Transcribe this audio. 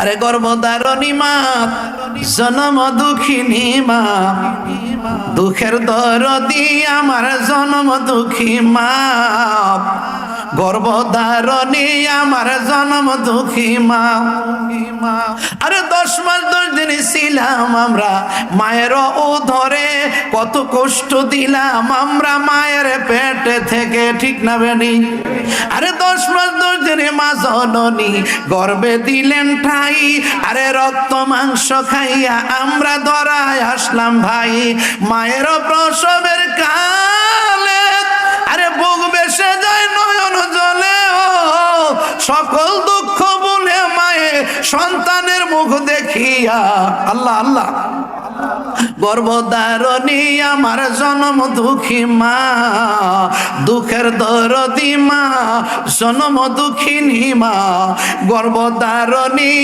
আরে গর্ভধারণী মা, জনম দুঃখিনী মা, দুঃখের দরদি আমার জনম দুঃখী মা, গর্ভধারণী আমার জনম দুঃখী মা। আরে 10 মাস 10 দিন ছিলাম আমরা মায়ের উদরে, কত কষ্ট দিলাম আমরা মায়ের পেটে থেকে, ঠিক না বেনি? আরে 10 মাস 10 দিনে মা জননী গর্ভে দিলেন ঠাই, আরে রক্ত মাংস খাইয়া আমরা ধরায় আসলাম ভাই। মায়ের প্রসবের কালে আরে বুক বেসে যায় নয়ন জলে, ও সকল দুঃখ ভুলে মায়ে সন্তানের মুখ দেখিয়া, আল্লাহ আল্লাহ, গর্ভধারণী আমার জনম দুঃখী মা, দুঃখের দরদি মা, জনম দুঃখিনী মা, গর্ভধারণী।